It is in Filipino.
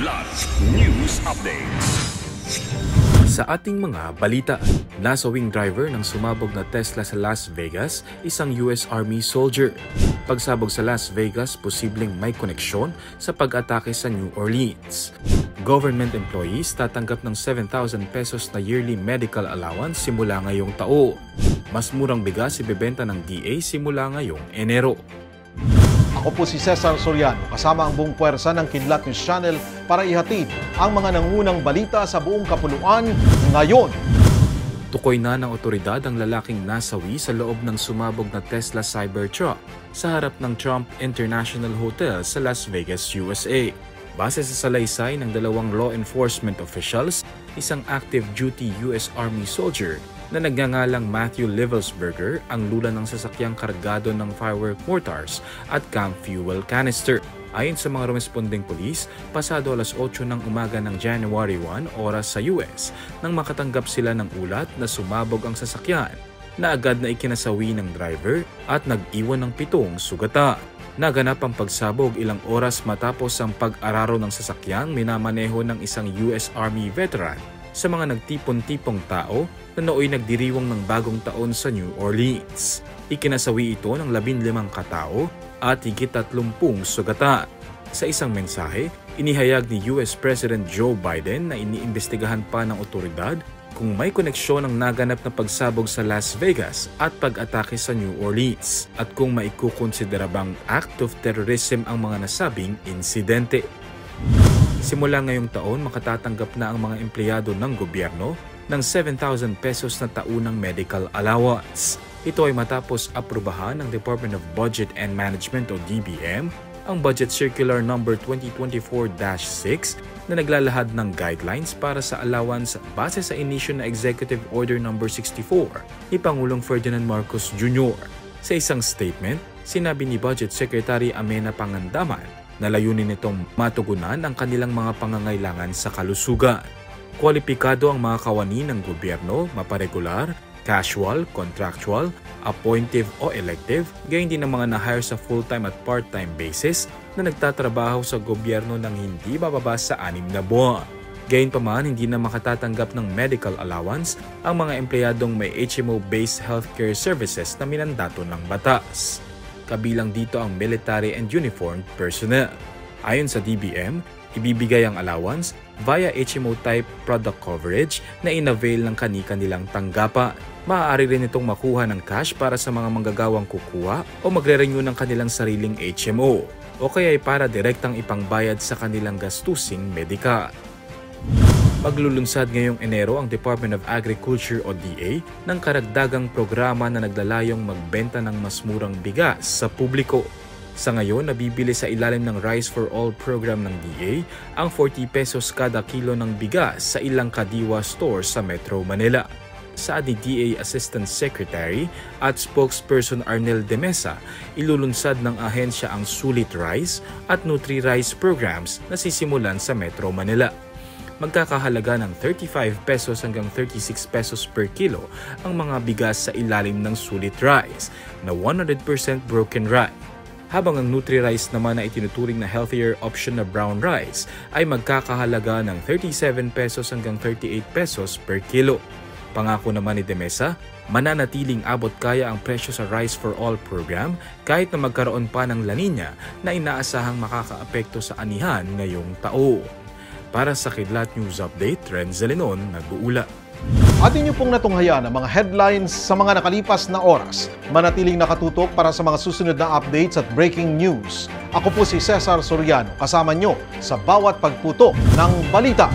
Kidlat News Updates. Sa ating mga balita, nasawing driver ng sumabog na Tesla sa Las Vegas, isang US Army soldier. Pagsabog sa Las Vegas, posibleng may koneksyon sa pag-atake sa New Orleans. Government employees tatanggap ng 7,000 pesos na yearly medical allowance simula ngayong taon. Mas murang bigas ibebenta ng DA simula ngayong Enero. Ako po si Cesar Soriano, kasama ang buong puwersa ng Kidlat News Channel para ihatid ang mga nangunang balita sa buong kapuluan ngayon. Tukoy na ng otoridad ang lalaking nasawi sa loob ng sumabog na Tesla Cybertruck sa harap ng Trump International Hotel sa Las Vegas, USA. Base sa salaysay ng dalawang law enforcement officials, isang active duty US Army soldier na nagngangalang Matthew Livelsberger ang lula ng sasakyang kargado ng firework mortars at camp fuel canister. Ayon sa mga rumesponding pulis, pasado alas 8 ng umaga ng January 1 oras sa US nang makatanggap sila ng ulat na sumabog ang sasakyan na agad na ikinasawi ng driver at nag-iwan ng 7 sugatan. Naganap ang pagsabog ilang oras matapos ang pag-araro ng sasakyang minamaneho ng isang US Army veteran sa mga nagtipon-tipong tao na nooy nagdiriwang ng bagong taon sa New Orleans. Ikinasawi ito ng 15 katao at higit 30 sugatan. Sa isang mensahe, inihayag ni US President Joe Biden na iniimbestigahan pa ng otoridad kung may koneksyon ang naganap na pagsabog sa Las Vegas at pag-atake sa New Orleans at kung maikukonsidera bang act of terrorism ang mga nasabing insidente. Simula ngayong taon, makatatanggap na ang mga empleyado ng gobyerno ng 7,000 pesos na taunang medical allowance. Ito ay matapos aprubahan ng Department of Budget and Management o DBM ang Budget Circular No. 2024-6 na naglalahad ng guidelines para sa allowance base sa inisyu na Executive Order No. 64 ni Pangulong Ferdinand Marcos Jr. Sa isang statement, sinabi ni Budget Secretary Amenah Pangandaman na layunin nitong matugunan ang kanilang mga pangangailangan sa kalusugan. Kwalipikado ang mga kawani ng gobyerno, maparegular, casual, contractual, appointive o elective, gayon din ang mga na-hire sa full-time at part-time basis na nagtatrabaho sa gobyerno ng hindi bababa sa 6 na buwan. Gayunpaman, hindi na makatatanggap ng medical allowance ang mga empleyadong may HMO-based healthcare services na minandato ng batas. Kabilang dito ang military and uniformed personnel. Ayon sa DBM, ibibigay ang allowance via HMO-type product coverage na inavail ng kani-kanilang tanggapan. Maaari rin itong makuha ng cash para sa mga manggagawang kukuha o magre-renew ng kanilang sariling HMO o kaya ay para direktang ipangbayad sa kanilang gastusing medikal. Maglulunsad ngayong Enero ang Department of Agriculture o DA ng karagdagang programa na naglalayong magbenta ng mas murang bigas sa publiko. Sa ngayon, nabibili sa ilalim ng Rice for All program ng DA ang 40 pesos kada kilo ng bigas sa ilang kadiwa store sa Metro Manila. Saad ni DA Assistant Secretary at Spokesperson Arnel De Mesa, ilulunsad ng ahensya ang Sulit Rice at Nutri Rice programs na sisimulan sa Metro Manila. Magkakahalaga ng 35 pesos hanggang 36 pesos per kilo ang mga bigas sa ilalim ng Sulit Rice na 100% broken rice. Habang ang Nutri-Rice naman na itinuturing na healthier option na brown rice ay magkakahalaga ng 37 pesos hanggang 38 pesos per kilo. Pangako naman ni De Mesa, mananatiling abot kaya ang presyo sa Rice for All program kahit na magkaroon pa ng La Nina na inaasahang makakaapekto sa anihan ngayong taon. Para sa Kidlat News Update, Renz Zelenon, nag-uula. Atin niyo pong natunghayan ang mga headlines sa mga nakalipas na oras. Manatiling nakatutok para sa mga susunod na updates at breaking news. Ako po si Cesar Soriano, kasama niyo sa bawat pagputo ng balita.